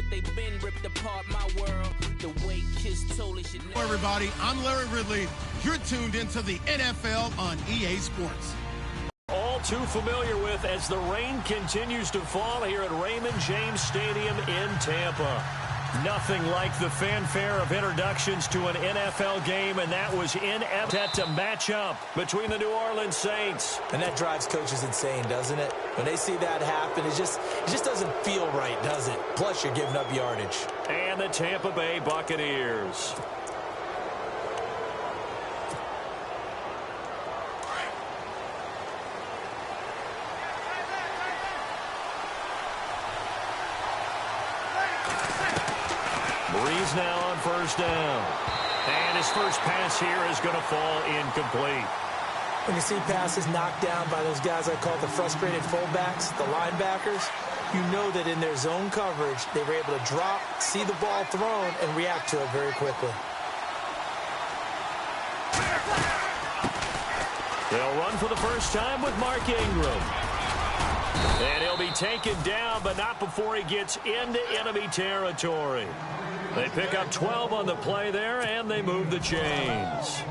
they been ripped apart my world. The way Kiss told us you Hello, everybody. I'm Larry Ridley. You're tuned into the NFL on EA Sports. All too familiar with as the rain continues to fall here at Raymond James Stadium in Tampa. Nothing like the fanfare of introductions to an NFL game, and that was inept to match up between the New Orleans Saints. And that drives coaches insane, doesn't it? When they see that happen, it just doesn't feel right, does it? Plus, you're giving up yardage. And the Tampa Bay Buccaneers. Breeze now on first down. And his first pass here is going to fall incomplete. When you see passes knocked down by those guys I call the frustrated fullbacks, the linebackers, you know that in their zone coverage, they were able to drop, see the ball thrown, and react to it very quickly. They'll run for the first time with Mark Ingram. And he'll be taken down, but not before he gets into enemy territory. They pick up 12 on the play there, and they move the chains.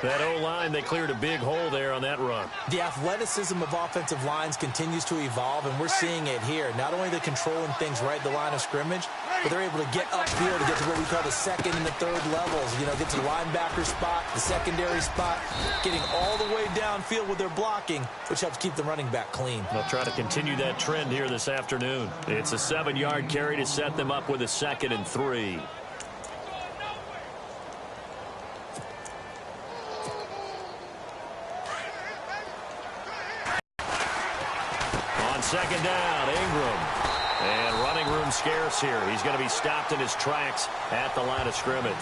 That O-line, they cleared a big hole there on that run. The athleticism of offensive lines continues to evolve, and we're seeing it here. Not only are they controlling things right at the line of scrimmage, but they're able to get upfield to get to what we call the second and the third levels. You know, get to the linebacker spot, the secondary spot, getting all the way downfield with their blocking, which helps keep the running back clean. They'll try to continue that trend here this afternoon. It's a 7-yard carry to set them up with a 2nd and 3. Second down, Ingram. And running room scarce here. He's going to be stopped in his tracks at the line of scrimmage.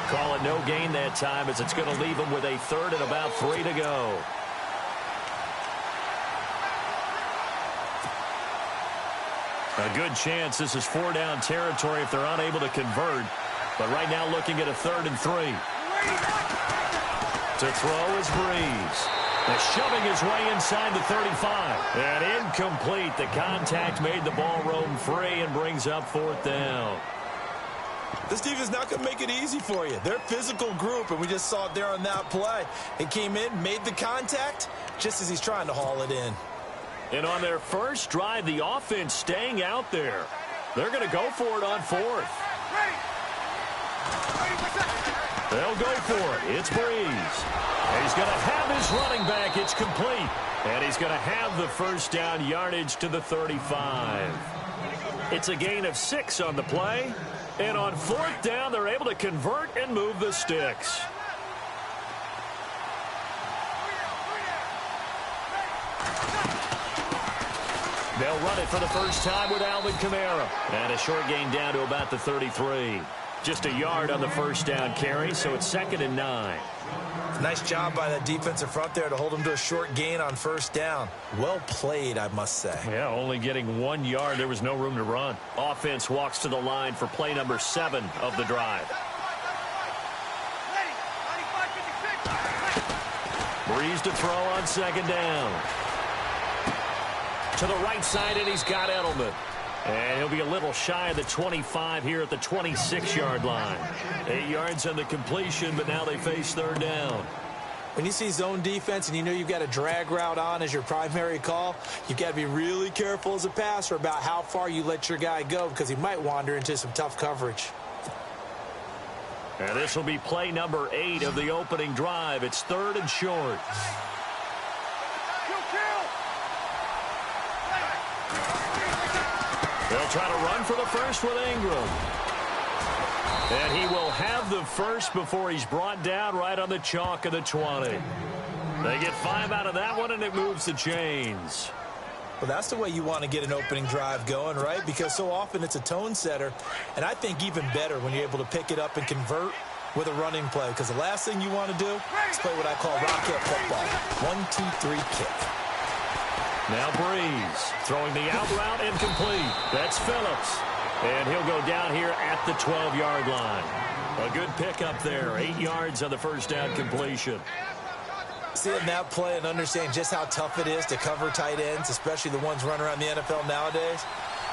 Call it no gain that time as it's going to leave him with a 3rd and about 3 to go. A good chance this is 4-down territory if they're unable to convert. But right now looking at a 3rd and 3. To throw is Breeze. Shoving his way inside the 35. And incomplete. The contact made the ball roam free and brings up 4th down. This defense is not going to make it easy for you. They're a physical group, and we just saw it there on that play. It came in, made the contact, just as he's trying to haul it in. And on their first drive, the offense staying out there. They're going to go for it on 4th. They'll go for it. It's Breeze. And he's going to have his running back. It's complete. And he's going to have the first down yardage to the 35. It's a gain of 6 on the play. And on 4th down, they're able to convert and move the sticks. They'll run it for the first time with Alvin Kamara. And a short gain down to about the 33. Just a yard on the first down carry, so it's 2nd and 9. Nice job by that defensive front there to hold him to a short gain on first down. Well played, I must say. Yeah, only getting 1 yard. There was no room to run. Offense walks to the line for play number 7 of the drive. Breeze to throw on 2nd down. To the right side, and he's got Edelman. And he'll be a little shy of the 25 here at the 26-yard line. 8 yards on the completion, but now they face 3rd down. When you see zone defense and you know you've got a drag route on as your primary call, you've got to be really careful as a passer about how far you let your guy go because he might wander into some tough coverage. And this will be play number 8 of the opening drive. It's 3rd and short. They'll try to run for the first with Ingram. And he will have the first before he's brought down right on the chalk of the 20. They get 5 out of that one, and it moves the chains. Well, that's the way you want to get an opening drive going, right? Because so often it's a tone setter. And I think even better when you're able to pick it up and convert with a running play. Because the last thing you want to do is play what I call rocket football. 1, 2, 3, kick. Now Breeze throwing the out route incomplete. That's Phillips. And he'll go down here at the 12-yard line. A good pickup there. 8 yards on the first down completion. Seeing that play and understand just how tough it is to cover tight ends, especially the ones running around the NFL nowadays,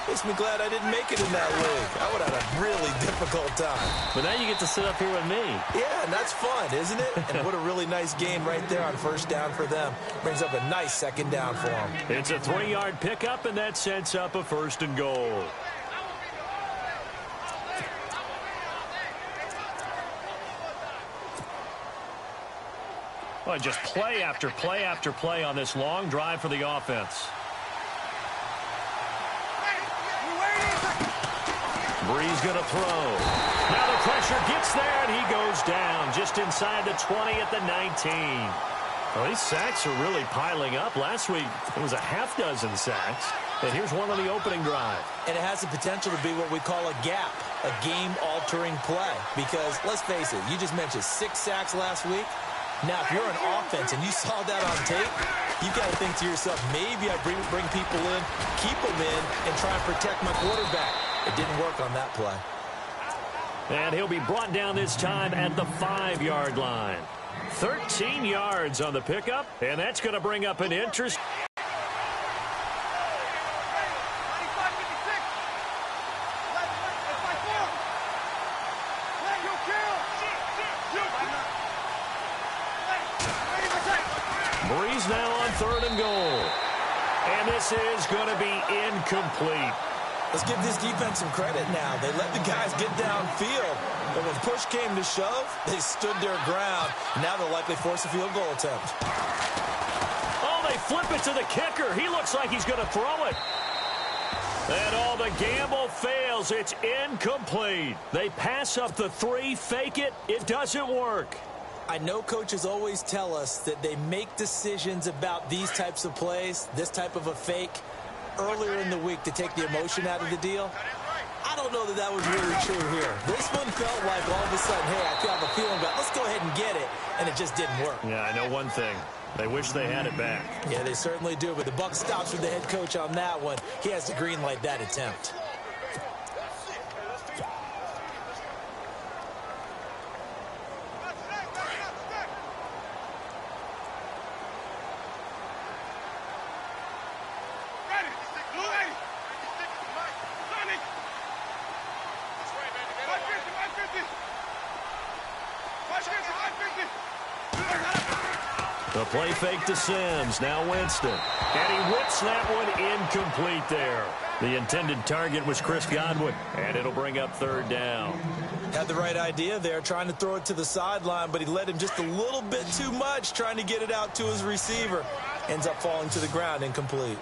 Makes me glad I didn't make it in that league. I would have had a really difficult time. But now you get to sit up here with me. Yeah, and that's fun, isn't it? And what a really nice game right there on first down for them. Brings up a nice second down for them. It's a 3-yard pickup, and that sets up a 1st and goal. Well, just play after play after play on this long drive for the offense. Breeze going to throw. Now the pressure gets there, and he goes down just inside the 20 at the 19. Well, these sacks are really piling up. Last week, it was a half-dozen sacks. And here's one on the opening drive. And it has the potential to be what we call a gap, a game-altering play. Because, let's face it, you just mentioned 6 sacks last week. Now, if you're an offense and you saw that on tape, you've got to think to yourself, maybe I bring people in, keep them in, and try and protect my quarterback. It didn't work on that play. And he'll be brought down this time at the 5-yard line. 13 yards on the pickup, and that's going to bring up an interest. Breeze now on 3rd and goal. And this is going to be incomplete. Let's give this defense some credit now. They let the guys get downfield. But when push came to shove, they stood their ground. Now they'll likely force a field goal attempt. Oh, they flip it to the kicker. He looks like he's going to throw it. And all the gamble fails. It's incomplete. They pass up the 3, fake it. It doesn't work. I know coaches always tell us that they make decisions about these types of plays, this type of a fake, earlier in the week to take the emotion out of the deal. I don't know that that was really true here. This one felt like all of a sudden, hey, I have a feeling about let's go ahead and get it, and it just didn't work. Yeah, I know one thing. They wish they had it back. Yeah, they certainly do, but the buck stops with the head coach on that one. He has to green light that attempt. The play fake to Sims. Now Winston. And he whips that one incomplete there. The intended target was Chris Godwin. And it'll bring up 3rd down. Had the right idea there, trying to throw it to the sideline, but he let him just a little bit too much, trying to get it out to his receiver. Ends up falling to the ground, incomplete.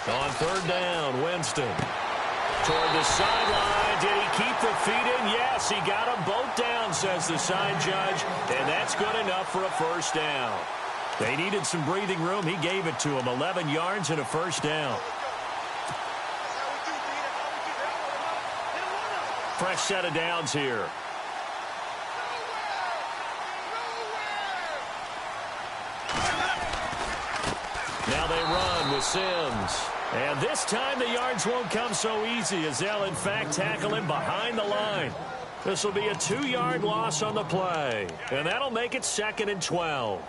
On 3rd down, Winston. Toward the sideline. Did he keep the feet in? Yes, he got them both down, says the side judge. And that's good enough for a 1st down. They needed some breathing room. He gave it to them. 11 yards and a 1st down. Fresh set of downs here. Now they run with Sims. And this time the yards won't come so easy as they'll, in fact, tackle him behind the line. This will be a 2-yard loss on the play. And that'll make it 2nd and 12.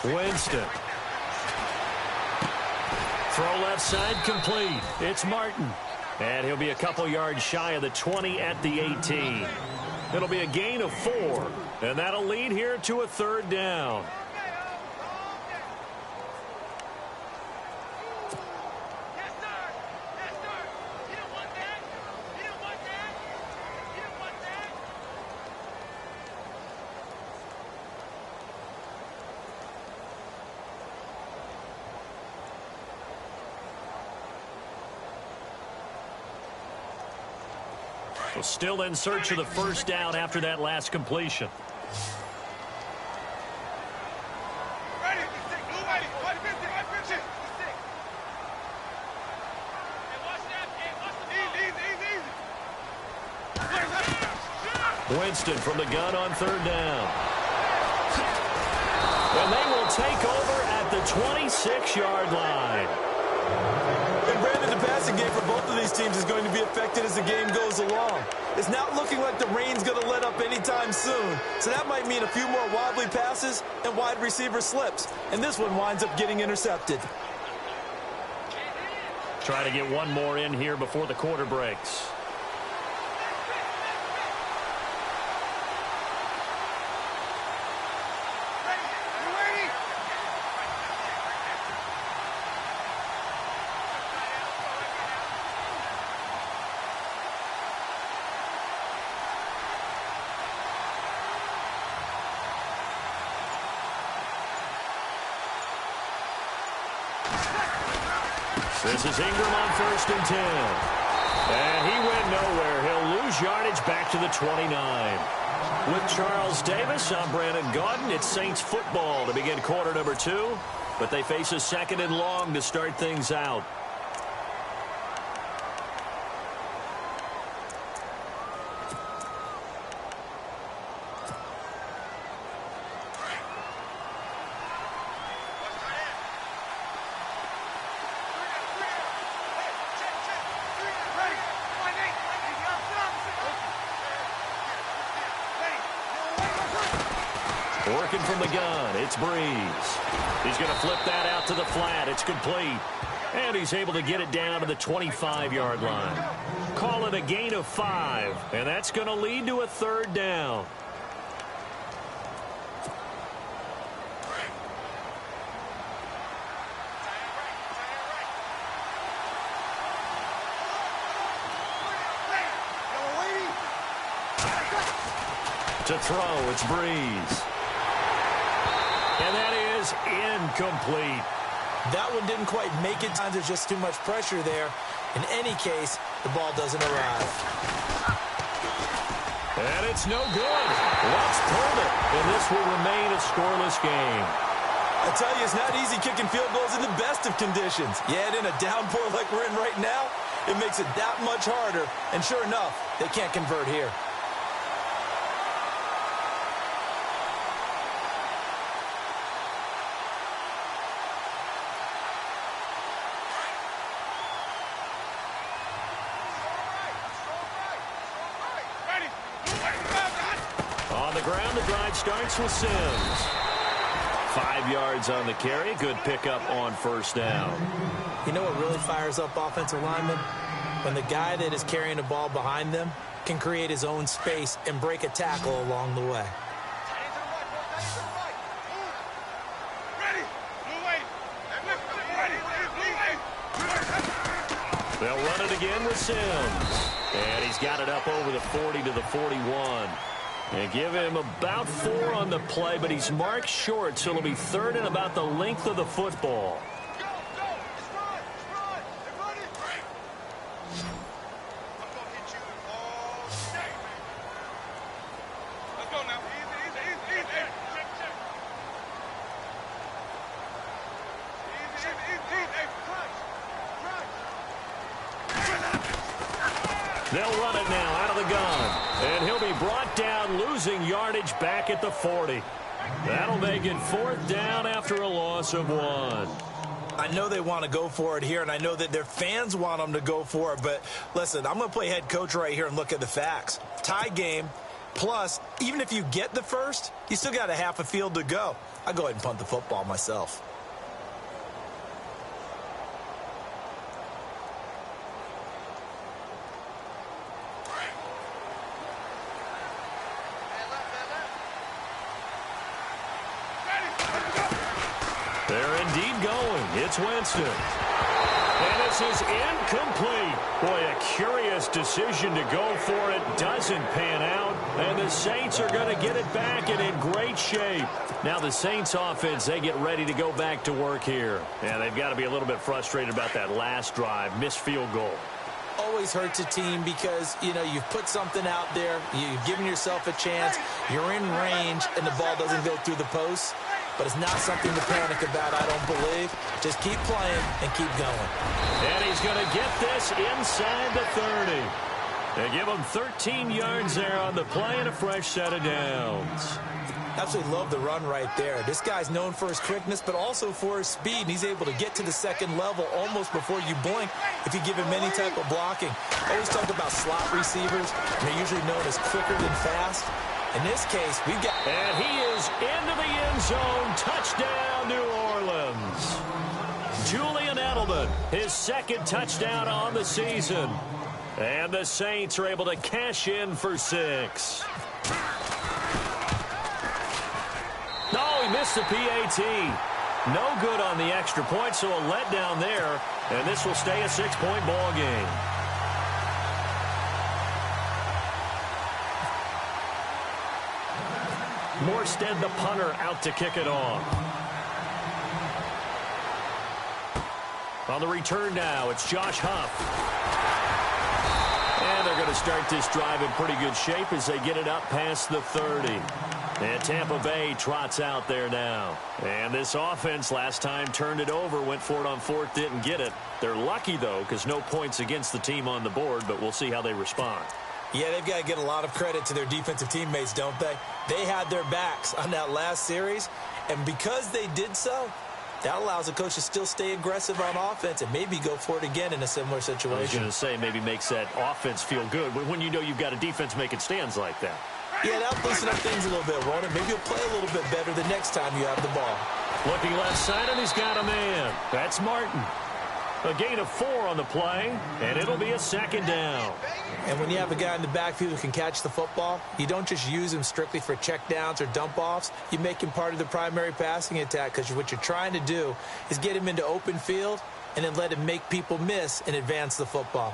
Winston. Throw left side complete. It's Martin. And he'll be a couple yards shy of the 20 at the 18. It'll be a gain of 4. And that'll lead here to a 3rd down. Still in search of the 1st down after that last completion. Winston from the gun on third down. And they will take over at the 26-yard line. And Brandon, the passing game for both of these teams is going to be affected as the game goes along. It's not looking like the rain's going to let up anytime soon. So that might mean a few more wobbly passes and wide receiver slips. And this one winds up getting intercepted. Try to get one more in here before the quarter breaks. This is Ingram on 1st and 10. And he went nowhere. He'll lose yardage back to the 29. With Charles Davis, I'm Brandon Gaudin. It's Saints football to begin quarter number 2. But they face a 2nd and long to start things out. Working from the gun, it's Breeze. He's going to flip that out to the flat. It's complete. And he's able to get it down to the 25-yard line. Call it a gain of 5. And that's going to lead to a 3rd down. To throw, it's Breeze. And that is incomplete. That one didn't quite make it. There's just too much pressure there. In any case, the ball doesn't arrive. And it's no good. Let's pull it. And this will remain a scoreless game. I tell you, it's not easy kicking field goals in the best of conditions. Yet in a downpour like we're in right now, it makes it that much harder. And sure enough, they can't convert here. Starts with Sims. 5 yards on the carry. Good pickup on 1st down. You know what really fires up offensive linemen? When the guy that is carrying the ball behind them can create his own space and break a tackle along the way. They'll run it again with Sims. And he's got it up over the 40 to the 41. And give him about 4 on the play, but he's marked short, so it'll be 3rd and about the length of the football. They'll run it now out of the gun. And he'll be brought down, losing yardage back at the 40. That'll make it 4th down after a loss of 1. I know they want to go for it here, and I know that their fans want them to go for it. But, listen, I'm going to play head coach right here and look at the facts. Tie game, plus, even if you get the first, you still got a half a field to go. I'll go ahead and punt the football myself. They're indeed going. It's Winston. And this is incomplete. Boy, a curious decision to go for it. Doesn't pan out. And the Saints are going to get it back and in great shape. Now the Saints offense, they get ready to go back to work here. And they've got to be a little bit frustrated about that last drive. Missed field goal. Always hurts a team because, you know, you've put something out there. You've given yourself a chance. You're in range, and the ball doesn't go through the post. But it's not something to panic about, I don't believe. Just keep playing and keep going. And he's going to get this inside the 30. They give him 13 yards there on the play and a fresh set of downs. Absolutely love the run right there. This guy's known for his quickness, but also for his speed. And he's able to get to the second level almost before you blink if you give him any type of blocking. I always talk about slot receivers. They're usually known as quicker than fast. In this case, we've got... And he is into the end zone. Touchdown, New Orleans. Julian Edelman, his second touchdown on the season. And the Saints are able to cash in for 6. No, he missed the PAT. No good on the extra point, so a letdown there. And this will stay a 6-point ball game. Morstead, the punter, out to kick it off. On the return now, it's Josh Huff. And they're going to start this drive in pretty good shape as they get it up past the 30. And Tampa Bay trots out there now. And this offense last time turned it over, went for it on 4th, didn't get it. They're lucky, though, because no points against the team on the board, but we'll see how they respond. Yeah, they've got to get a lot of credit to their defensive teammates, don't they? They had their backs on that last series, and because they did so, that allows the coach to still stay aggressive on offense and maybe go for it again in a similar situation. I was going to say maybe makes that offense feel good when you know you've got a defense making stands like that. Yeah, that'll loosen up things a little bit, Ronan. Maybe you'll play a little bit better the next time you have the ball. Looking left side, and he's got a man. That's Martin. A gain of 4 on the play, and it'll be a 2nd down. And when you have a guy in the backfield who can catch the football, you don't just use him strictly for checkdowns or dump-offs. You make him part of the primary passing attack because what you're trying to do is get him into open field and then let him make people miss and advance the football.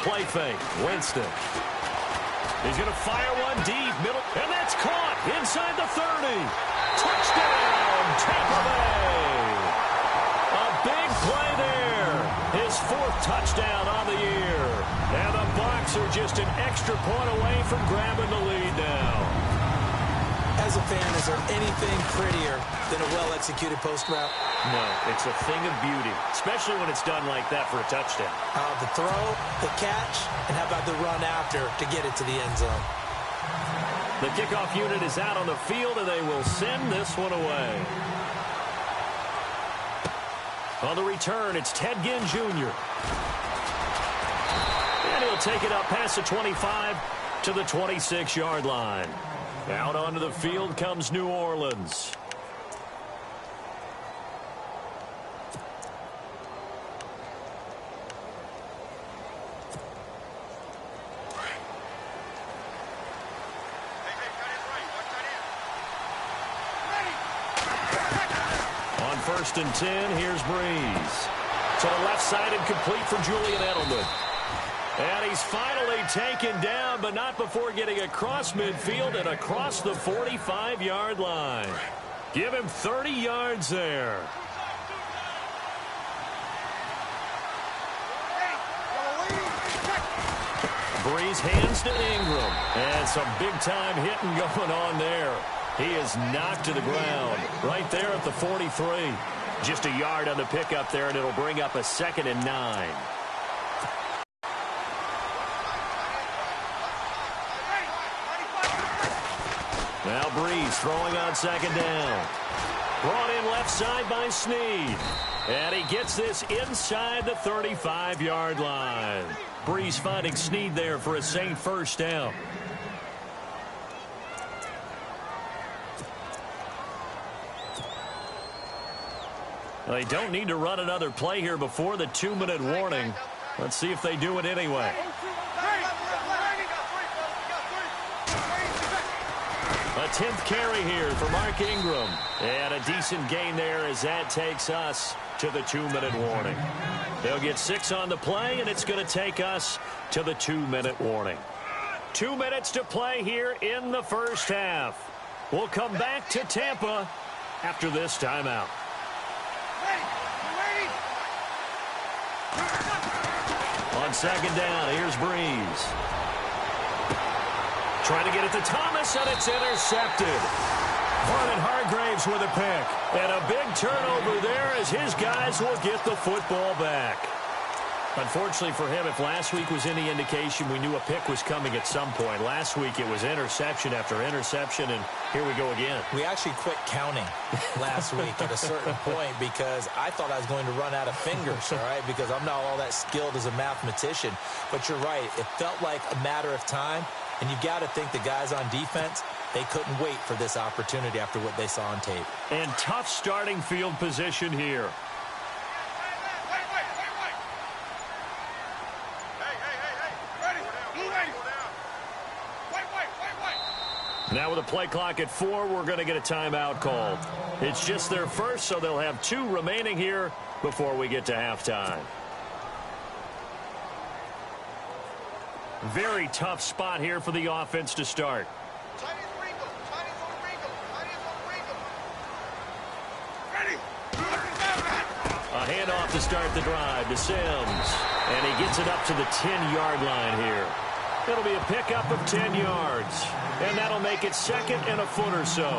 Play fake. Winston. He's going to fire one deep, middle, and that's caught inside the 30. Touchdown, Tampa Bay. A big play there. His 4th touchdown on the year. And the Bucs are just an extra point away from grabbing the lead now. As a fan, is there anything prettier than a well-executed post route? No, it's a thing of beauty, especially when it's done like that for a touchdown. The throw, the catch, and how about the run after to get it to the end zone? The kickoff unit is out on the field, and they will send this one away. On the return, it's Ted Ginn Jr. And he'll take it up past the 25 to the 26-yard line. Out onto the field comes New Orleans. On 1st and 10, here's Breeze. To the left side and complete for Julian Edelman. And he's finally taken down, but not before getting across midfield and across the 45-yard line. Give him 30 yards there. Breeze hands to Ingram. And some big-time hitting going on there. He is knocked to the ground right there at the 43. Just a yard on the pickup there, and it'll bring up a 2nd and 9. Now Breeze throwing on 2nd down. Brought in left side by Snead. And he gets this inside the 35-yard line. Breeze finding Snead there for a Saint 1st down. They don't need to run another play here before the 2-minute warning. Let's see if they do it anyway. A 10th carry here for Mark Ingram. And a decent gain there as that takes us to the 2-minute warning. They'll get 6 on the play, and it's going to take us to the 2-minute warning. 2 minutes to play here in the 1st half. We'll come back to Tampa after this timeout. On second down, here's Breeze. Trying to get it to Thomas, and it's intercepted. Vernon Hargraves with a pick. And a big turnover there as his guys will get the football back. Unfortunately for him, if last week was any indication, we knew a pick was coming at some point. Last week it was interception after interception, and here we go again. We actually quit counting last week at a certain point because I thought I was going to run out of fingers, all right, because I'm not all that skilled as a mathematician. But you're right. It felt like a matter of time, and you've got to think the guys on defense, they couldn't wait for this opportunity after what they saw on tape. And tough starting field position here. Now with a play clock at 4, we're going to get a timeout called. It's just their first, so they'll have 2 remaining here before we get to halftime. Very tough spot here for the offense to start. A handoff to start the drive to Sims. And he gets it up to the 10-yard line here. It'll be a pickup of 10 yards. And that'll make it second and a foot or so.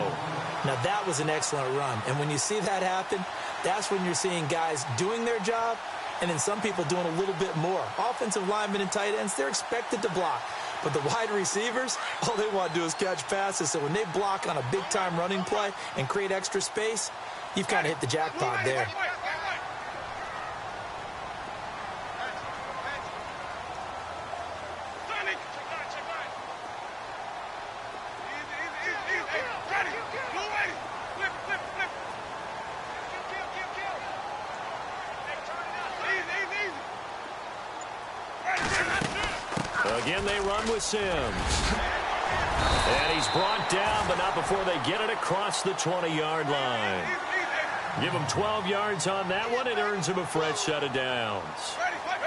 Now, that was an excellent run. And when you see that happen, that's when you're seeing guys doing their job and then some people doing a little bit more. Offensive linemen and tight ends, they're expected to block. But the wide receivers, all they want to do is catch passes. So when they block on a big-time running play and create extra space, you've kind of hit the jackpot there. Again, they run with Sims. And he's brought down, but not before they get it across the 20-yard line. Give him 12 yards on that one. It earns him a fresh set of downs.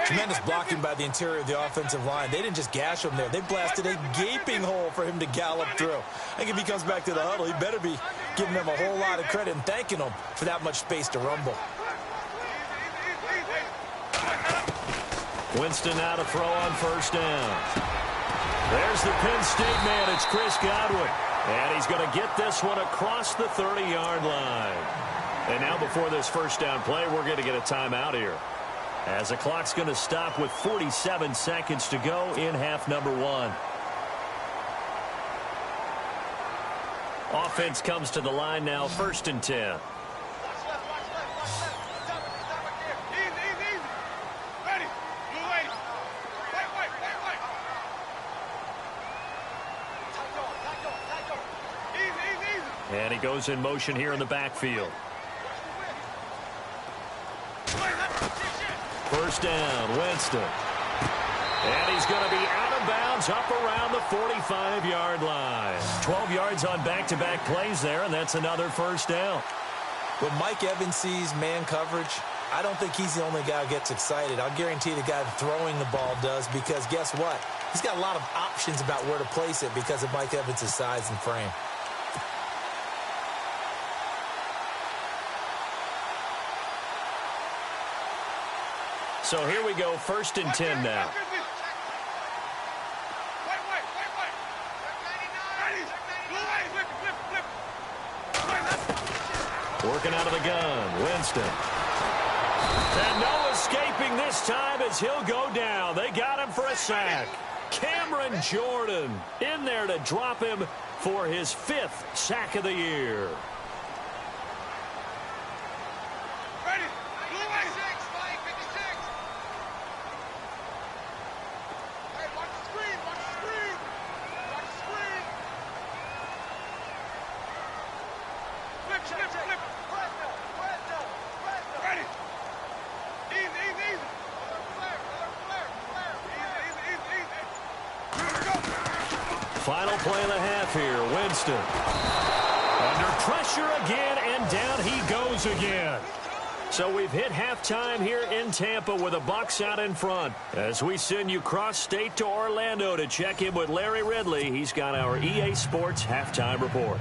Tremendous blocking by the interior of the offensive line. They didn't just gash him there. They blasted a gaping hole for him to gallop through. I think if he comes back to the huddle, he better be giving them a whole lot of credit and thanking them for that much space to rumble. Winston now to throw on first down. There's the Penn State man. It's Chris Godwin. And he's going to get this one across the 30-yard line. And now before this first down play, we're going to get a timeout here, as the clock's going to stop with 47 seconds to go in half number 1. Offense comes to the line now, 1st and 10. And he goes in motion here in the backfield. First down, Winston. And he's going to be out of bounds up around the 45-yard line. 12 yards on back-to-back plays there, and that's another first down. When Mike Evans sees man coverage, I don't think he's the only guy who gets excited. I'll guarantee the guy throwing the ball does, because guess what? He's got a lot of options about where to place it because of Mike Evans' size and frame. So here we go, 1st and 10 now. Working out of the gun, Winston. And no escaping this time as he'll go down. They got him for a sack. Cameron Jordan in there to drop him for his 5th sack of the year. Final play of the half here, Winston. Under pressure again, and down he goes again. So we've hit halftime here in Tampa with the Bucs out in front. As we send you cross-state to Orlando to check in with Larry Ridley, he's got our EA Sports halftime report.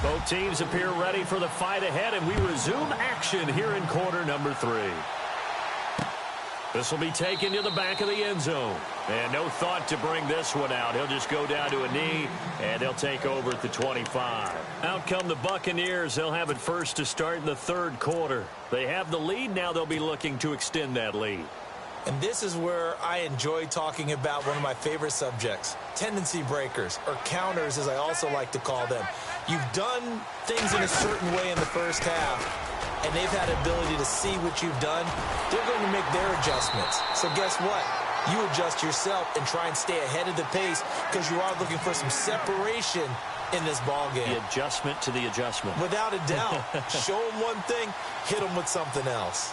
Both teams appear ready for the fight ahead, and we resume action here in quarter number 3. This will be taken to the back of the end zone. And no thought to bring this one out. He'll just go down to a knee, and they'll take over at the 25. Out come the Buccaneers. They'll have it first to start in the third quarter. They have the lead. Now they'll be looking to extend that lead. And this is where I enjoy talking about one of my favorite subjects, tendency breakers, or counters as I also like to call them. You've done things in a certain way in the first half, and they've had the ability to see what you've done. They're going to make their adjustments. So guess what? You adjust yourself and try and stay ahead of the pace because you are looking for some separation in this ball game. The adjustment to the adjustment. Without a doubt. Show them one thing, hit them with something else.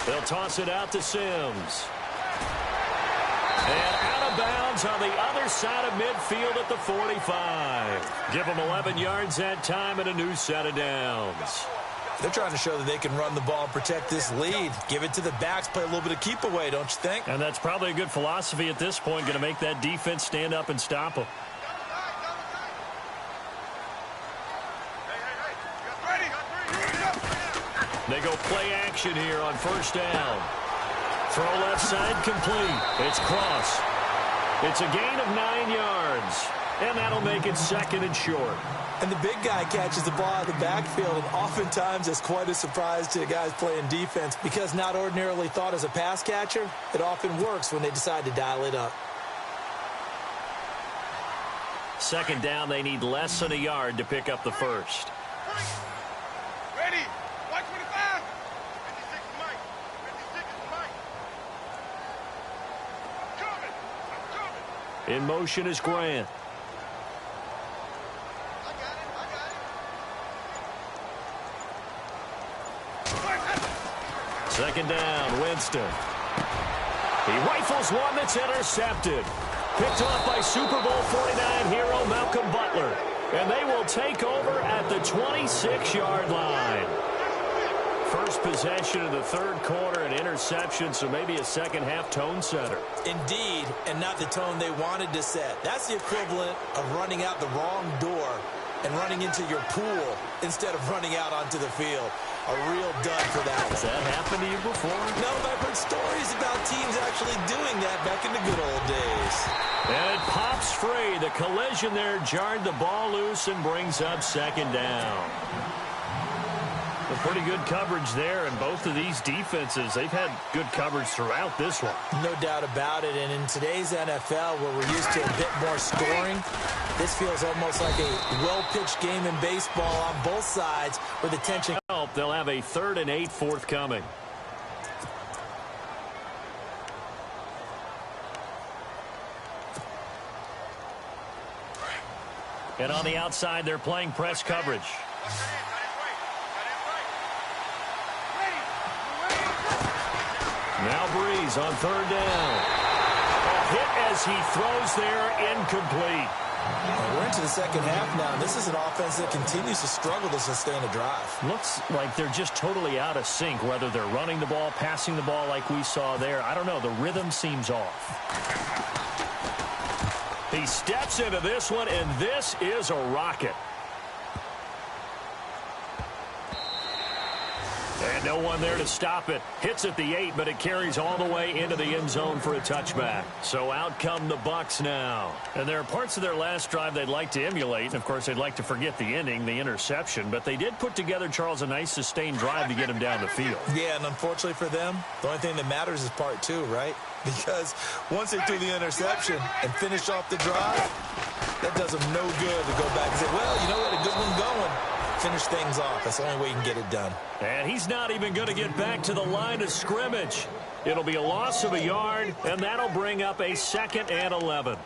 They'll toss it out to Sims. And out of bounds on the other side of midfield at the 45. Give them 11 yards that time and a new set of downs. They're trying to show that they can run the ball and protect this lead. Give it to the backs, play a little bit of keep away, don't you think? And that's probably a good philosophy at this point, going to make that defense stand up and stop them. They go play action here on first down. Throw left side complete. It's Cross. It's a gain of 9 yards. And that'll make it second and short. And the big guy catches the ball out of the backfield, and oftentimes it's quite a surprise to the guys playing defense because not ordinarily thought as a pass catcher, it often works when they decide to dial it up. Second down, they need less than a yard to pick up the first. Ready. Watch 25. 56 is Mike. 56 is Mike. I'm coming. In motion is Grant. Second down, Winston. He rifles one that's intercepted. Picked off by Super Bowl 49 hero Malcolm Butler. And they will take over at the 26-yard line. First possession of the third quarter, an interception, so maybe a second-half tone setter. Indeed, and not the tone they wanted to set. That's the equivalent of running out the wrong door and running into your pool instead of running out onto the field. A real dud for that one. Has that happened to you before? No, but I've heard stories about teams actually doing that back in the good old days. And it pops free. The collision there jarred the ball loose and brings up second down. A pretty good coverage there, and both of these defenses, they've had good coverage throughout this one. No doubt about it, and in today's NFL, where we're used to a bit more scoring, this feels almost like a well-pitched game in baseball on both sides where the tension... They'll have a 3rd and 8 forthcoming. And on the outside, they're playing press coverage. Now Breeze on 3rd down. A hit as he throws there, incomplete. We're into the second half now, and this is an offense that continues to struggle to sustain a drive. Looks like they're just totally out of sync, whether they're running the ball, passing the ball like we saw there. I don't know. The rhythm seems off. He steps into this one, and this is a rocket. And no one there to stop it. Hits at the 8, but it carries all the way into the end zone for a touchback. So out come the Bucs now. And there are parts of their last drive they'd like to emulate. Of course, they'd like to forget the ending, the interception. But they did put together, Charles, a nice sustained drive to get him down the field. Yeah, and unfortunately for them, the only thing that matters is part 2, right? Because once they threw the interception and finished off the drive, that does them no good to go back and say, well, you know what, a good one going. Finish things off. That's the only way you can get it done. And he's not even going to get back to the line of scrimmage. It'll be a loss of a yard, and that'll bring up a 2nd and 11.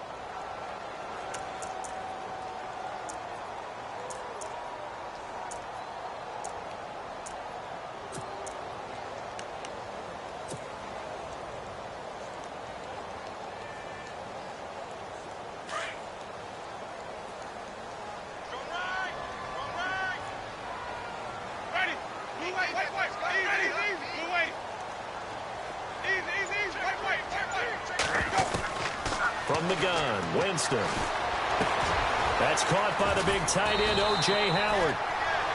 From the gun, Winston. That's caught by the big tight end, O.J. Howard.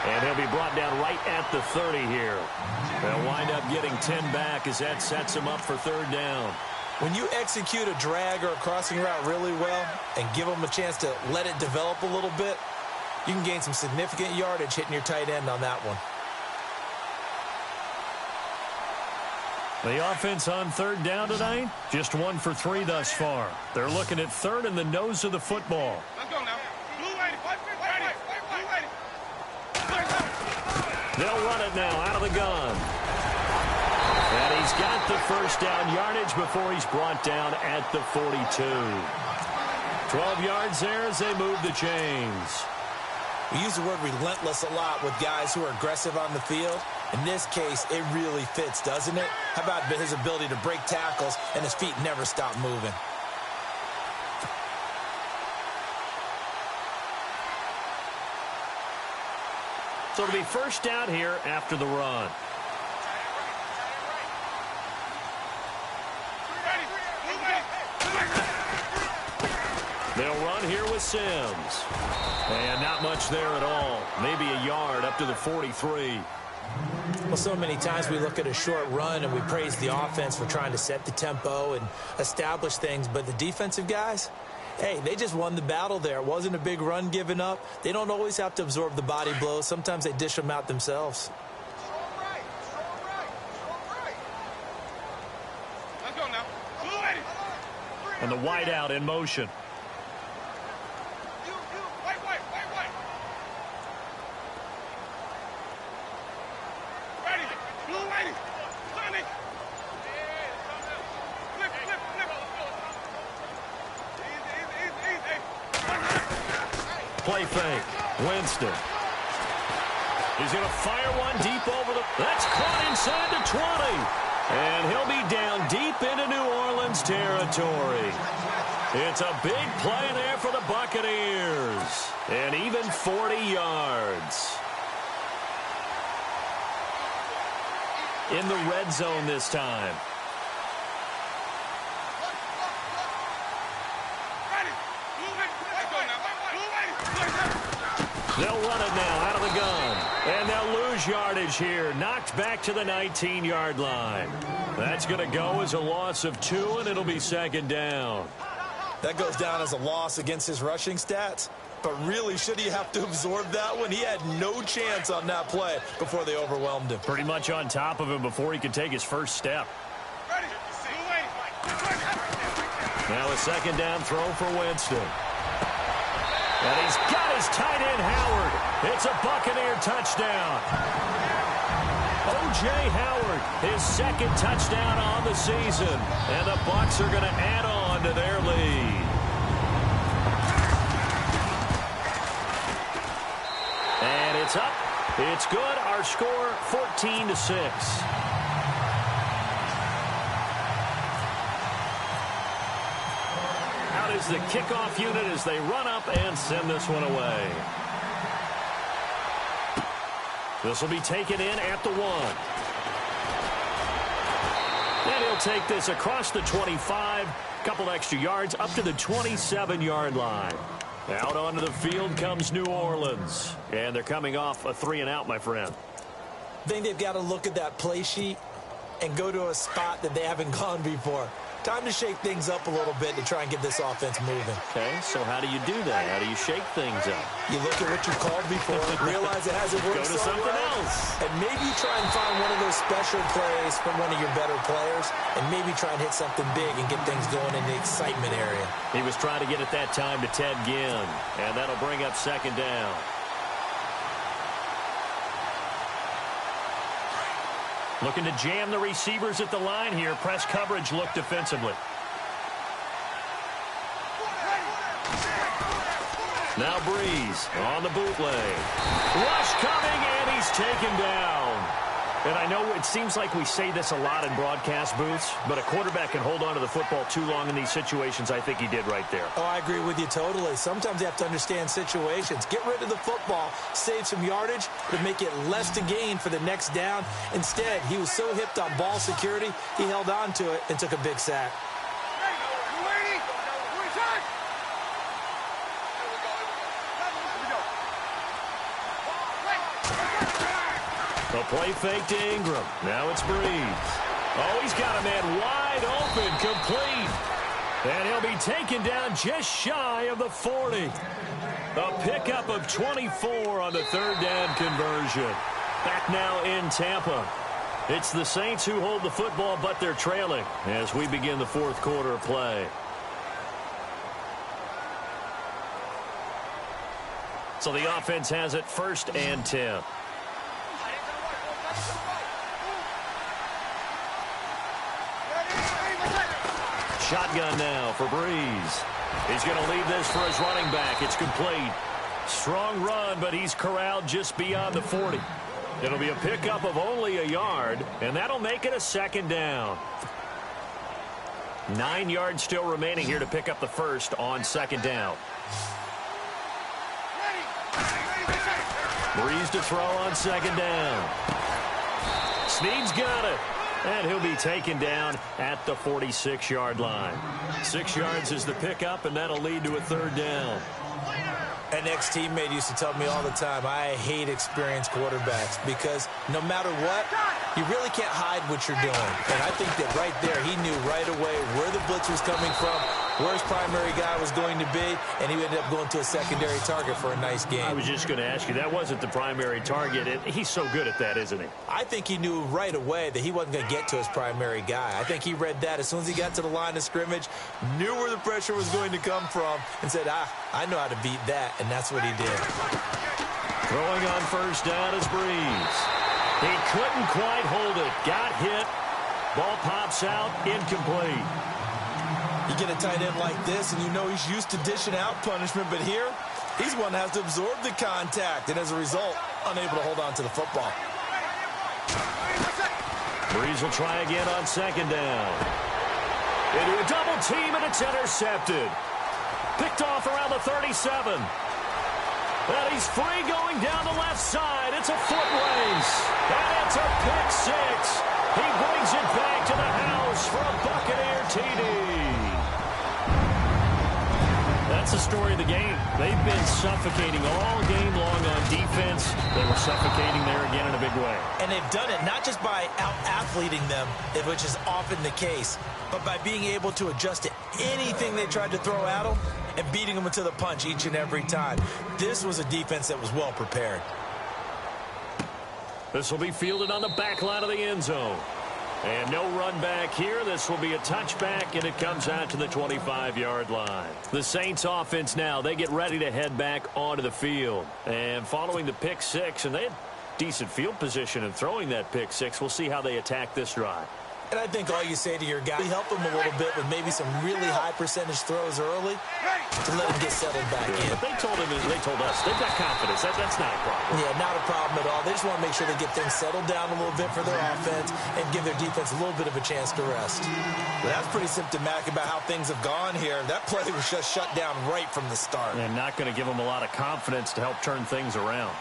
And he'll be brought down right at the 30 here. They'll wind up getting 10 back as that sets them up for third down. When you execute a drag or a crossing route really well and give them a chance to let it develop a little bit, you can gain some significant yardage hitting your tight end on that one. The offense on third down tonight, just 1 for 3 thus far. They're looking at third in the nose of the football. Let's go now. Blue lady, blue lady. They'll run it now out of the gun. And he's got the first down yardage before he's brought down at the 42. 12 yards there as they move the chains. We use the word relentless a lot with guys who are aggressive on the field. In this case, it really fits, doesn't it? How about his ability to break tackles and his feet never stop moving? So it'll be first down here after the run. They'll run here with Sims. And not much there at all. Maybe a yard up to the 43. Well, so many times we look at a short run and we praise the offense for trying to set the tempo and establish things, but the defensive guys, hey, they just won the battle there. It wasn't a big run given up. They don't always have to absorb the body blows. Sometimes they dish them out themselves. Let's go now. Blue lady. And the wideout in motion. White. Ready. Blue lady. Clinic. Flip. Easy. Play fake. Winston. He's going to fire one deep over the... That's caught inside the 20. And he'll be down deep into New Orleans territory. It's a big play there for the Buccaneers. And even 40 yards. In the red zone this time. Ready. Blue lady. Let's go now. They'll run it now out of the gun. And they'll lose yardage here. Knocked back to the 19-yard line. That's going to go as a loss of 2, and it'll be second down. That goes down as a loss against his rushing stats. But really, should he have to absorb that one? He had no chance on that play before they overwhelmed him. Pretty much on top of him before he could take his first step. Ready. Blue lady. Now a second down throw for Winston. And he's got his tight end, Howard. It's a Buccaneer touchdown. O.J. Howard, his second touchdown on the season. And the Bucs are going to add on to their lead. And it's up. It's good. Our score, 14-6. Out is the kickoff unit as they run up and send this one away. This will be taken in at the 1. And he'll take this across the 25. Couple extra yards up to the 27-yard line. Out onto the field comes New Orleans. And they're coming off a 3-and-out, my friend. I think they've got to look at that play sheet and go to a spot that they haven't gone before. Time to shake things up a little bit to try and get this offense moving. Okay, so how do you do that? How do you shake things up? You look at what you called before, realize it hasn't worked. Go to something else. And maybe try and find one of those special plays from one of your better players, and maybe try and hit something big and get things going in the excitement area. He was trying to get it that time to Ted Ginn, and that'll bring up second down. Looking to jam the receivers at the line here. Press coverage look defensively. Now Breeze on the bootleg. Rush coming, and he's taken down. And I know it seems like we say this a lot in broadcast booths, but a quarterback can hold on to the football too long in these situations. I think he did right there. Oh, I agree with you totally. Sometimes you have to understand situations. Get rid of the football, save some yardage, to make it less to gain for the next down. Instead, he was so hipped on ball security, he held on to it and took a big sack. A play fake to Ingram. Now it's Breeze. Oh, he's got a man wide open, complete. And he'll be taken down just shy of the 40. A pickup of 24 on the third down conversion. Back now in Tampa. It's the Saints who hold the football, but they're trailing as we begin the fourth quarter of play. So the offense has it 1st and 10. Shotgun now for Breeze. He's going to leave this for his running back. It's complete. Strong run, but he's corralled just beyond the 40. It'll be a pickup of only a yard, and that'll make it a 2nd down. 9 yards still remaining here to pick up the first on 2nd down. Breeze to throw on 2nd down. Snead's got it. And he'll be taken down at the 46-yard line. 6 yards is the pickup, and that'll lead to a 3rd down. An ex-teammate used to tell me all the time, I hate experienced quarterbacks because no matter what, you really can't hide what you're doing. And I think that right there, he knew right away where the blitz was coming from, where his primary guy was going to be, and he ended up going to a secondary target for a nice game. I was just going to ask you, that wasn't the primary target. He's so good at that, isn't he? I think he knew right away that he wasn't going to get to his primary guy. I think he read that as soon as he got to the line of scrimmage, knew where the pressure was going to come from, and said, I know how to beat that, and that's what he did. Throwing on 1st down is Breeze. He couldn't quite hold it. Got hit. Ball pops out. Incomplete. You get a tight end like this, and you know he's used to dishing out punishment, but here, he's one that has to absorb the contact, and as a result, unable to hold on to the football. Breeze will try again on 2nd down. Into a double team, and it's intercepted. Picked off around the 37. And he's free going down the left side. It's a foot race. And it's a pick 6. He brings it back to the house for a Buccaneer TD. That's the story of the game. They've been suffocating all game long on defense. They were suffocating there again in a big way. And they've done it not just by out-athleting them, which is often the case, but by being able to adjust to anything they tried to throw at them and beating them to the punch each and every time. This was a defense that was well prepared. This will be fielded on the back line of the end zone. And no run back here. This will be a touchback, and it comes out to the 25-yard line. The Saints offense now, they get ready to head back onto the field. And following the pick 6, and they had decent field position in throwing that pick 6. We'll see how they attack this drive. And I think all you say to your guy, help him a little bit with maybe some really high percentage throws early to let him get settled back in. But they told us they've got confidence. That's not a problem. Yeah, not a problem at all. They just want to make sure they get things settled down a little bit for their offense and give their defense a little bit of a chance to rest. But that's pretty symptomatic about how things have gone here. That play was just shut down right from the start. And not going to give them a lot of confidence to help turn things around.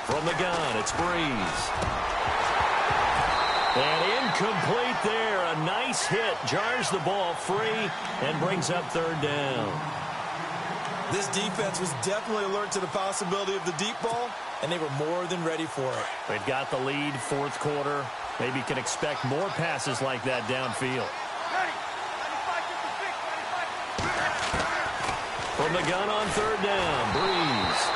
From the gun, it's Breeze. And incomplete there. A nice hit. Jars the ball free and brings up 3rd down. This defense was definitely alert to the possibility of the deep ball, and they were more than ready for it. They've got the lead, 4th quarter. Maybe can expect more passes like that downfield. From the gun on 3rd down, Breeze.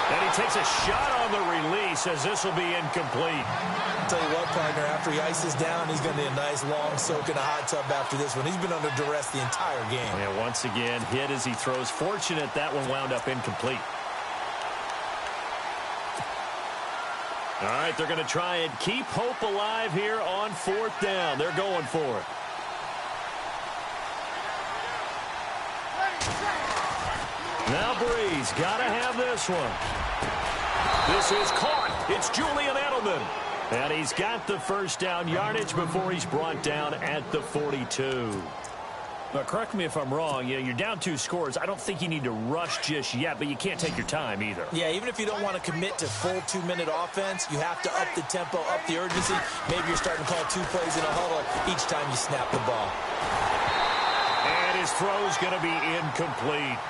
And he takes a shot on the release as this will be incomplete. I'll tell you what, partner, after he ices down, he's going to need a nice long soak in a hot tub after this one. He's been under duress the entire game. And once again, hit as he throws. Fortunate that one wound up incomplete. All right, they're going to try and keep hope alive here on 4th down. They're going for it. Now Breeze got to have this one. This is caught. It's Julian Edelman. And he's got the first down yardage before he's brought down at the 42. But correct me if I'm wrong, you're down 2 scores. I don't think you need to rush just yet, but you can't take your time either. Yeah, even if you don't want to commit to full 2-minute offense, you have to up the tempo, up the urgency. Maybe you're starting to call 2 plays in a huddle each time you snap the ball. And his throw's going to be incomplete.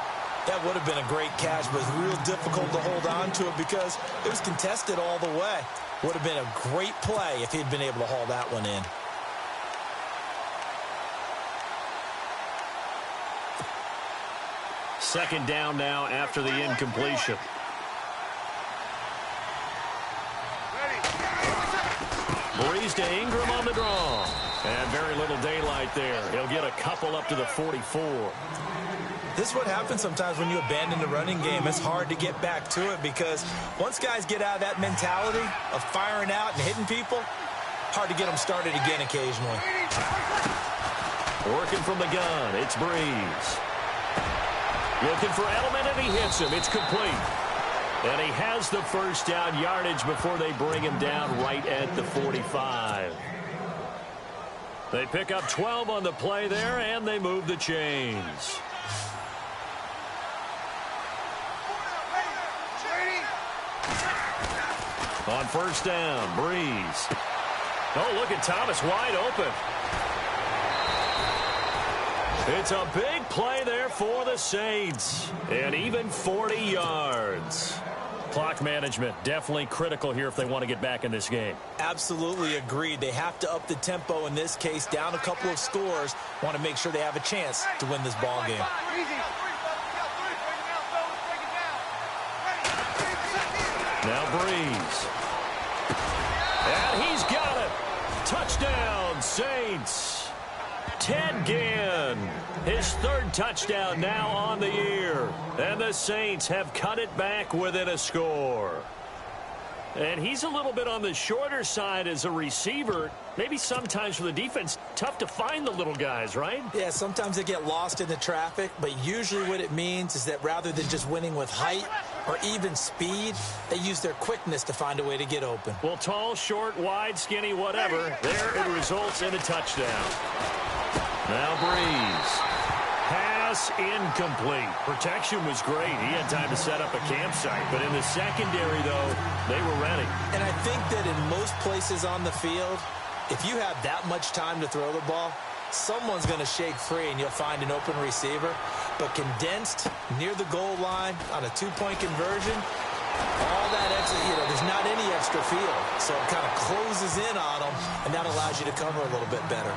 That would have been a great catch, but it's real difficult to hold on to it because it was contested all the way. Would have been a great play if he'd been able to haul that one in. Second down now after the incompletion. Breeze to Ingram on the draw. And very little daylight there. He'll get a couple up to the 44. This is what happens sometimes when you abandon the running game. It's hard to get back to it because once guys get out of that mentality of firing out and hitting people, hard to get them started again occasionally. Working from the gun, it's Breeze. Looking for Edelman, and he hits him. It's complete. And he has the first down yardage before they bring him down right at the 45. They pick up 12 on the play there, and they move the chains. On first down, Breeze. Oh, look at Thomas wide open. It's a big play there for the Saints. And even 40 yards. Clock management definitely critical here if they want to get back in this game. Absolutely agreed. They have to up the tempo in this case, down a couple of scores. Want to make sure they have a chance to win this ball game. Now Breeze. And he's got it. Touchdown, Saints. Ted Ginn, his 3rd touchdown now on the year. And the Saints have cut it back within a score. And he's a little bit on the shorter side as a receiver. Maybe sometimes for the defense, tough to find the little guys, right? Yeah, sometimes they get lost in the traffic, but usually what it means is that rather than just winning with height or even speed, they use their quickness to find a way to get open. Well, tall, short, wide, skinny, whatever, there it results in a touchdown. Now Breeze. Pass incomplete. Protection was great. He had time to set up a campsite. But in the secondary, though, they were ready. And I think that in most places on the field, if you have that much time to throw the ball, someone's going to shake free and you'll find an open receiver. But condensed near the goal line on a 2-point conversion, all that extra, there's not any extra field. So it kind of closes in on them, and that allows you to cover a little bit better.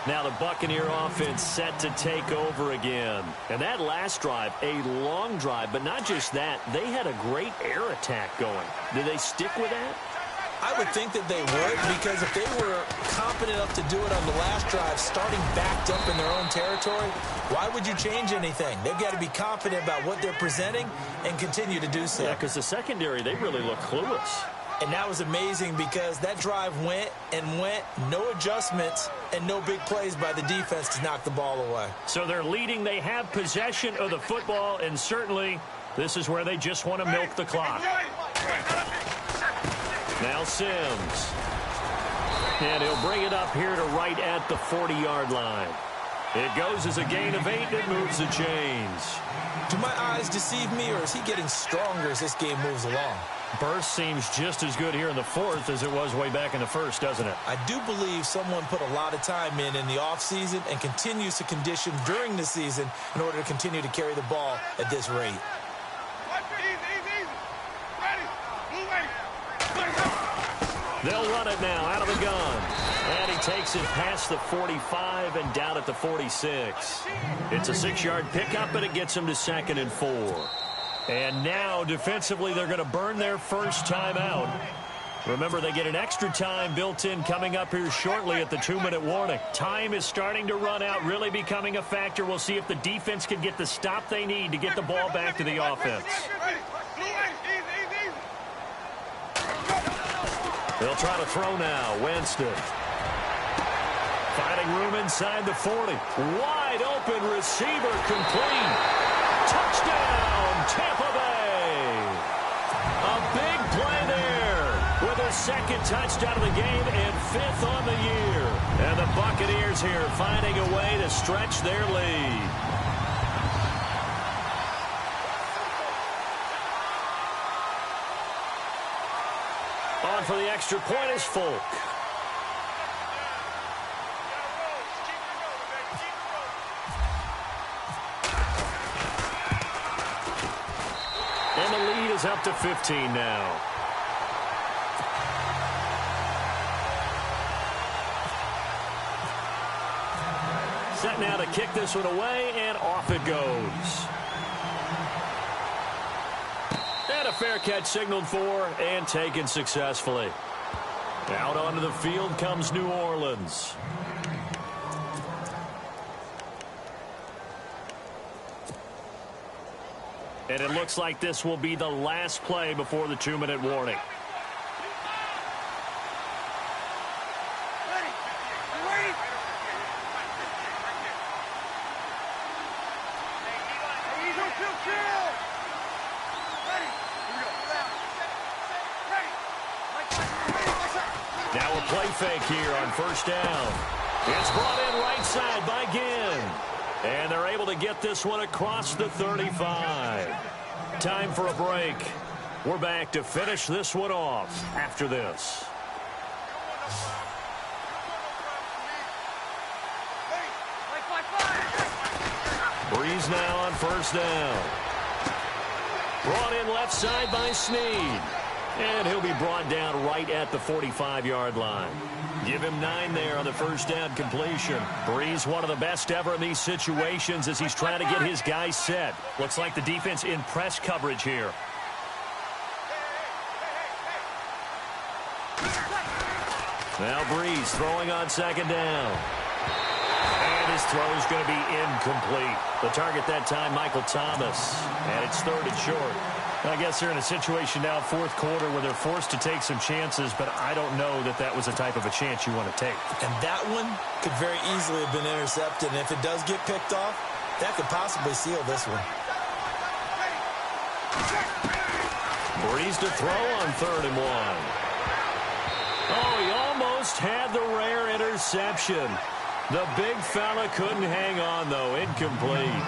Now the Buccaneer offense set to take over again. And that last drive, a long drive, but not just that. They had a great air attack going. Did they stick with that? I would think that they would, because if they were competent enough to do it on the last drive, starting backed up in their own territory, why would you change anything? They've got to be confident about what they're presenting and continue to do so. Yeah, because the secondary, they really look clueless. And that was amazing because that drive went and went, no adjustments, and no big plays by the defense to knock the ball away. So they're leading. They have possession of the football, and certainly this is where they just want to milk the clock. Now Sims. And he'll bring it up here to right at the 40-yard line. It goes as a gain of 8 that moves the chains. Do my eyes deceive me, or is he getting stronger as this game moves along? Burst seems just as good here in the 4th as it was way back in the 1st, doesn't it? I do believe someone put a lot of time in the offseason and continues to condition during the season in order to continue to carry the ball at this rate. They'll run it now out of the gun. And he takes it past the 45 and down at the 46. It's a 6-yard pickup, and it gets him to 2nd and 4. And now, defensively, they're going to burn their first timeout. Remember, they get an extra time built in coming up here shortly at the 2-minute warning. Time is starting to run out, really becoming a factor. We'll see if the defense can get the stop they need to get the ball back to the offense. They'll try to throw now. Winston. Finding room inside the 40. Wide open receiver complete. Touchdown, second touchdown of the game and 5th on the year. And the Buccaneers here finding a way to stretch their lead. On for the extra point is Folk. And the lead is up to 15 now. Set now to kick this one away, and off it goes. And a fair catch signaled for and taken successfully. Out onto the field comes New Orleans. And it looks like this will be the last play before the 2-minute warning. Now a play fake here on first down. It's brought in right side by Ginn. And they're able to get this one across the 35. Time for a break. We're back to finish this one off after this. Breeze now on first down. Brought in left side by Snead. And he'll be brought down right at the 45-yard line. Give him 9 there on the first down completion. Breeze, one of the best ever in these situations as he's trying to get his guys set. Looks like the defense in press coverage here. Now Breeze throwing on second down. And his throw is going to be incomplete. The target that time, Michael Thomas. And it's 3rd and short. I guess they're in a situation now, 4th quarter, where they're forced to take some chances, but I don't know that that was the type of a chance you want to take. And that one could very easily have been intercepted, and if it does get picked off, that could possibly seal this one. Breeze to throw on 3rd and 1. Oh, he almost had the rare interception. The big fella couldn't hang on, though. Incomplete.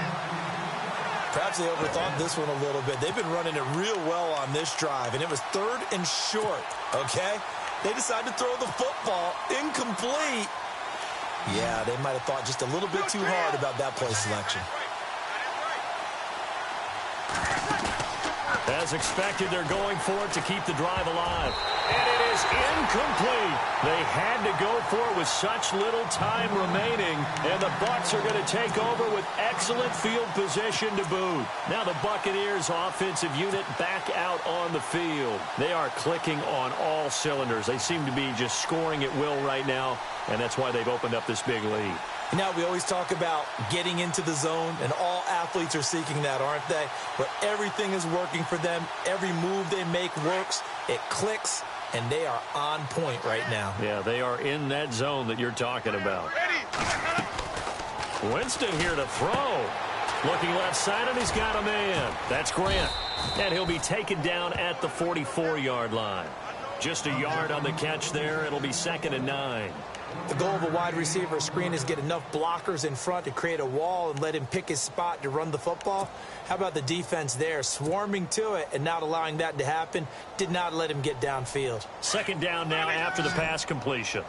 Perhaps they overthought this one a little bit. They've been running it real well on this drive, and it was 3rd and short, okay? They decided to throw the football incomplete. Yeah, they might have thought just a little bit too hard about that play selection. As expected, they're going for it to keep the drive alive. And it is incomplete. They had to go for it with such little time remaining. And the Bucs are going to take over with excellent field position to boot. Now the Buccaneers offensive unit back out on the field. They are clicking on all cylinders. They seem to be just scoring at will right now. And that's why they've opened up this big lead. Now, we always talk about getting into the zone, and all athletes are seeking that, aren't they? Where everything is working for them, every move they make works, it clicks, and they are on point right now. Yeah, they are in that zone that you're talking about. Winston here to throw. Looking left side, and he's got a man. That's Grant. And he'll be taken down at the 44-yard line. Just a yard on the catch there. It'll be 2nd and 9. The goal of a wide receiver screen is get enough blockers in front to create a wall and let him pick his spot to run the football. How about the defense there, swarming to it and not allowing that to happen? Did not let him get downfield. 2nd down now after the pass completion.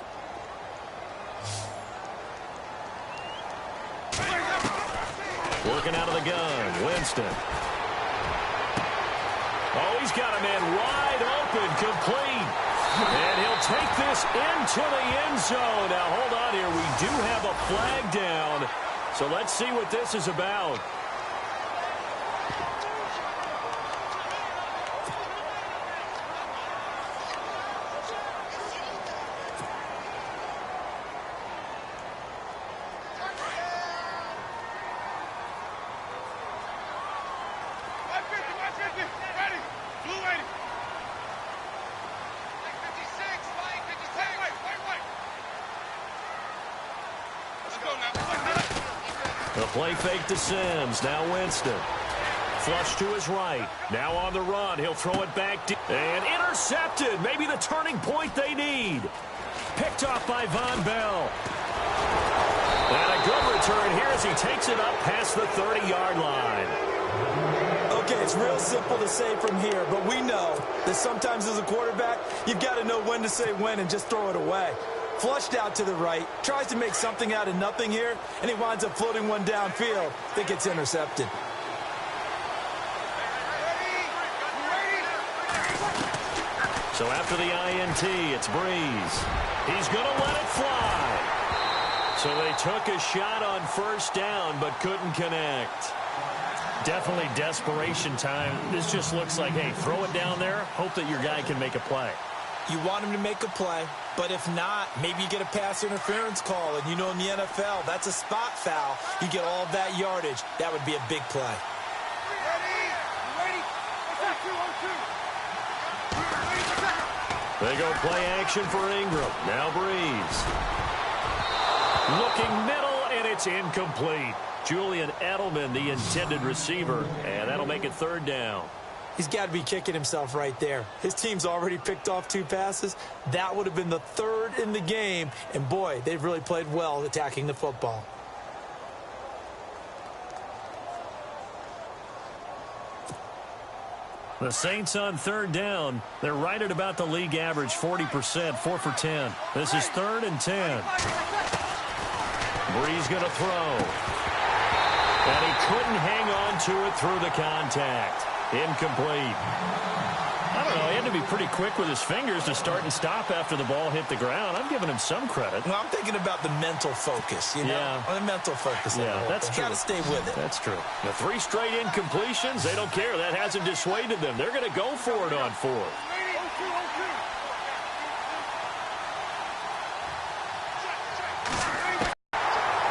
Working out of the gun, Winston. Oh, he's got a man wide open, complete. And he'll take this into the end zone. Now, hold on here. We do have a flag down. So let's see what this is about. The play fake to Sims. Now Winston. Flush to his right. Now on the run. He'll throw it back deep. And intercepted. Maybe the turning point they need. Picked off by Von Bell. And a good return here as he takes it up past the 30-yard line. Okay, it's real simple to say from here, but we know that sometimes as a quarterback, you've got to know when to say when and just throw it away. Flushed out to the right, tries to make something out of nothing here, and he winds up floating one downfield that gets intercepted. So after the INT, it's Breeze. He's going to let it fly. So they took a shot on first down, but couldn't connect. Definitely desperation time. This just looks like, hey, throw it down there, hope that your guy can make a play. You want him to make a play, but if not, maybe you get a pass interference call, and you know in the NFL, that's a spot foul. You get all of that yardage. That would be a big play. They go play action for Ingram. Now Breeze. Looking middle, and it's incomplete. Julian Edelman, the intended receiver, and that'll make it third down. He's got to be kicking himself right there. His team's already picked off 2 passes. That would have been the 3rd in the game, and boy, they've really played well attacking the football. The Saints on third down. They're right at about the league average, 40%, 4 for 10. This is 3rd and 10. Breeze going to throw. And he couldn't hang on to it through the contact. Incomplete. I don't know, he had to be pretty quick with his fingers to start and stop after the ball hit the ground. I'm giving him some credit. Well, I'm thinking about the mental focus, you know? Yeah. The mental focus. Yeah, that's true. Got to stay with it. That's true. The 3 straight incompletions, they don't care. That hasn't dissuaded them. They're going to go for it on 4th.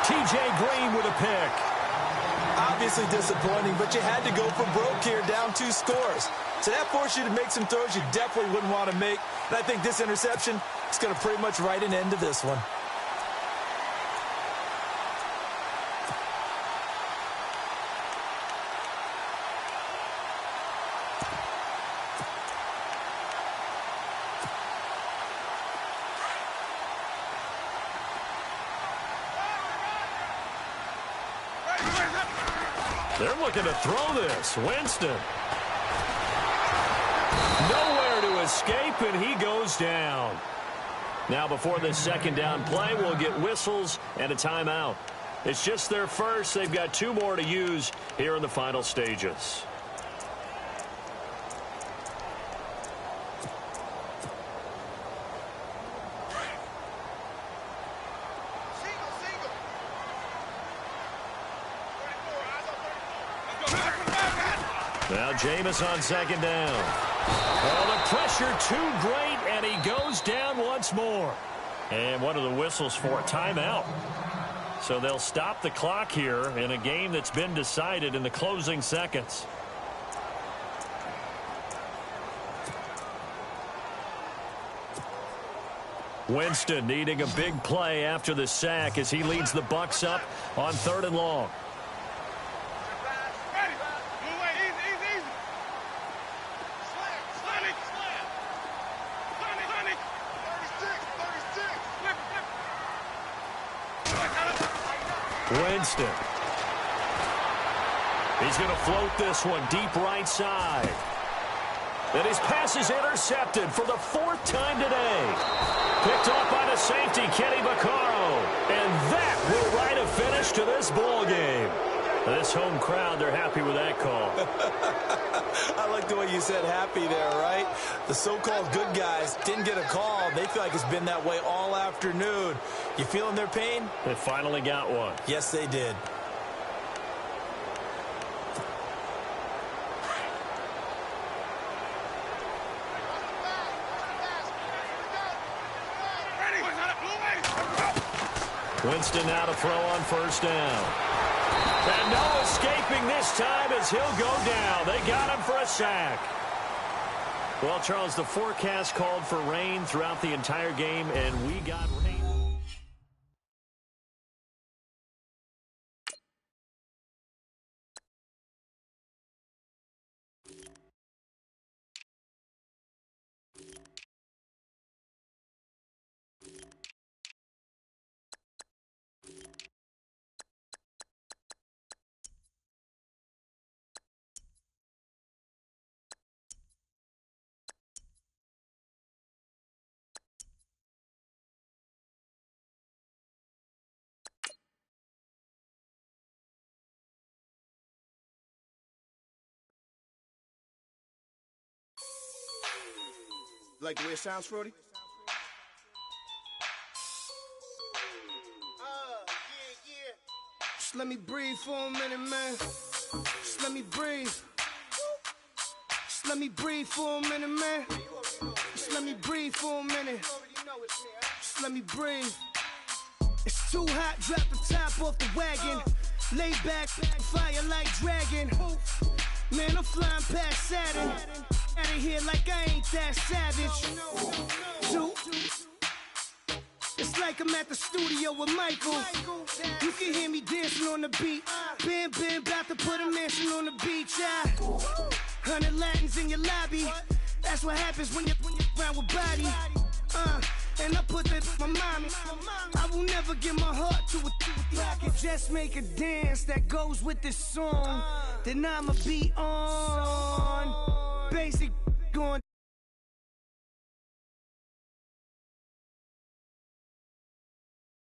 TJ Green with a pick. Obviously disappointing, but you had to go for broke here, down 2 scores. So that forced you to make some throws you definitely wouldn't want to make. And I think this interception is going to pretty much write an end to this one. They're looking to throw this. Winston. Nowhere to escape, and he goes down. Now, before this second down play, we'll get whistles and a timeout. It's just their first. They've got 2 more to use here in the final stages. Now Jameis on second down. Oh, the pressure too great, and he goes down once more. And what are the whistles for? Timeout. So they'll stop the clock here in a game that's been decided in the closing seconds. Winston needing a big play after the sack as he leads the Bucs up on 3rd and long. Winston. He's going to float this one deep right side. And his pass is intercepted for the 4th time today. Picked off by the safety, Kenny Vaccaro. And that will write a finish to this ball game. This home crowd, they're happy with that call. I like the way you said happy there, right? The so-called good guys didn't get a call. They feel like it's been that way all afternoon. You feeling their pain? They finally got one. Yes, they did. Winston now to throw on first down. And no escaping this time as he'll go down. They got him for a sack. Well, Charles, the forecast called for rain throughout the entire game, and we got rain. Like the way it sounds, Frody? Just let me breathe for a minute, man. Just let me breathe. Just let me breathe for a minute, man. Just let me breathe for a minute. Just let me breathe. It's too hot, drop the top off the wagon. Lay back, fire like dragon. Man, I'm flying past Saturn. Out of here like I ain't that savage. It's like I'm at the studio with Michael. You can hear me dancing on the beat. Bam, about to put a mansion on the beach. 100 Latins in your lobby. That's what happens when you're around with body. And I put that my mommy. I will never give my heart to a I can just make a dance that goes with this song. Then I'ma be on. Basic going.